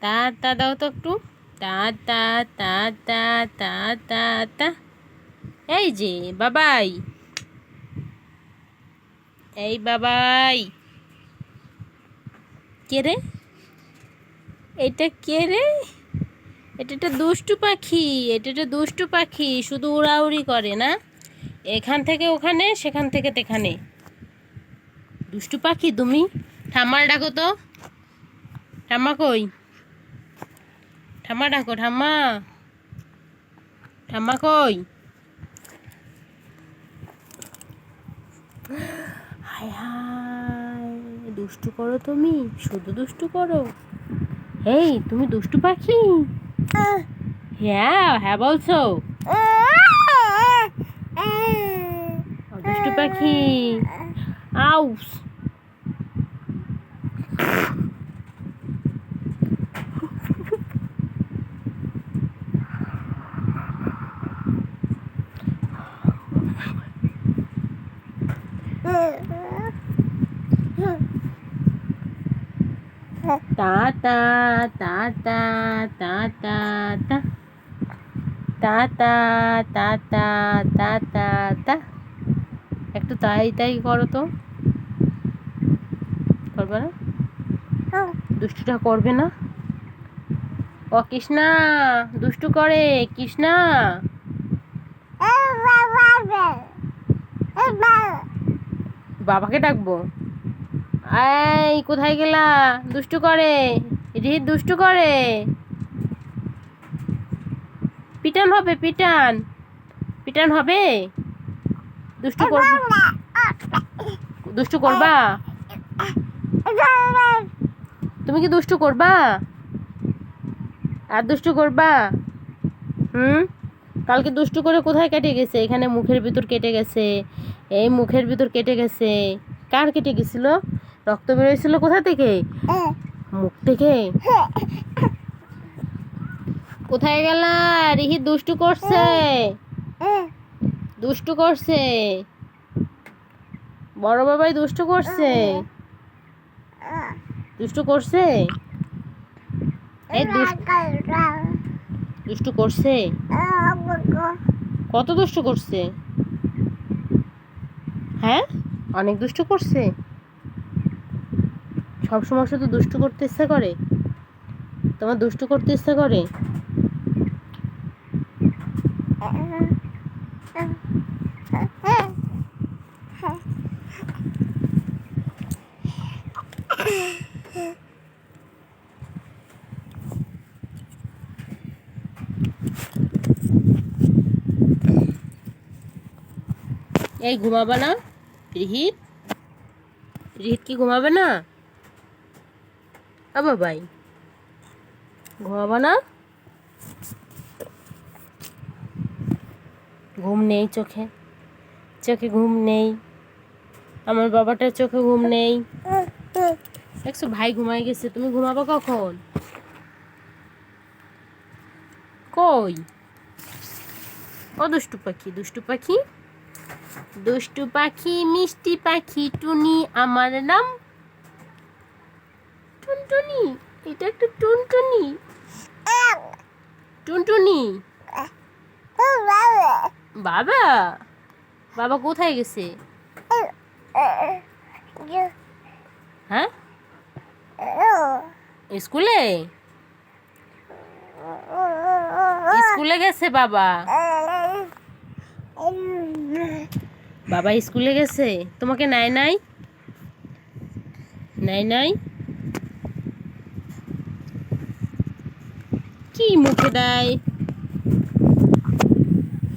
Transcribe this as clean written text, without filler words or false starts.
তা তা দাও তো একটু। তা তা তা তা তা তা তা। এই যে বাবাই, এই বাবাই। কে রে? এটা কে রে? এটা একটা দুষ্টু পাখি, এটা একটা দুষ্টু পাখি, শুধু উড়াউড়ি করে না, এখান থেকে ওখানে সেখান থেকে তেখানে। দুষ্টু পাখি তুমি। ঠাম্মার ডাকো তো। ঠাম্মা কই? ঠাম্মা ডাকো, ঠাম্মা। ঠাম্মা কই? হায় হায়, দুষ্টু করো তুমি, শুধু দুষ্টু করো। এই তুমি দুষ্টু পাখি? হ্যাঁ হ্যাঁ বলছো? দুষ্টু পাখি। আউস। তা তা তা তা তা তা তা তা তা তা তা তা তা তা। একটু তাই তাই করো তো। করবে না? দুষ্টুটা করবে না? ও কৃষ্ণা, দুষ্টু করে কৃষ্ণা। বাবাকে ডাকবো? এই কোথায় গেলা? দুষ্টু করে, রিহিত দুষ্টু করে। পিটান হবে, পিটান, পিটান হবে। দুষ্টু করবা? দুষ্টু করবা? তুমি কি দুষ্টু করবা? আর দুষ্টু করবা? কালকে দুষ্টু করে কোথায় কেটে গেছে? এখানে মুখের ভিতর কেটে গেছে, এই মুখের ভিতর কেটে গেছে। কার কেটে গেছিল? রক্ত বেরোয়ছিল কোথা থেকে? মুখ থেকে। কোথায় গেলা? রিহি দুষ্টু করছে, দুষ্টু করছে, বড় বাবাই দুষ্টু করছে, দুষ্টু করছে। এই দুষ্টু করছে। কত দুষ্টু করছে? হ্যাঁ, অনেক দুষ্টু করছে। সবসময় শুধু দুষ্টু করতে ইচ্ছা করে? তোমার দুষ্টু করতে ইচ্ছা করে? এই ঘুমাবে না রিহিত? রিহিত কি ঘুমাবে না? বাবাই ঘুমাবে না? ঘুম নেই চোখে, চোখে ঘুম নেই। আমার বাবাটার চোখে ঘুম নেই। দেখছো ভাই ঘুমাই গেছে, তুমি ঘুমাবো কখন? কই? ও দুষ্টু পাখি, দুষ্টু পাখি, দুষ্টু পাখি, মিষ্টি পাখি টুনি আমার নাম। টুনটুনি, এটা একটা টুনটুনি, টুনটুনি। বাবা, বাবা কোথায় গেছে? হ্যাঁ, স্কুলে, স্কুলে গেছে বাবা। বাবা স্কুলে গেছে, তোমাকে নাই নাই, নাই নাই। কি মুখে দেয়?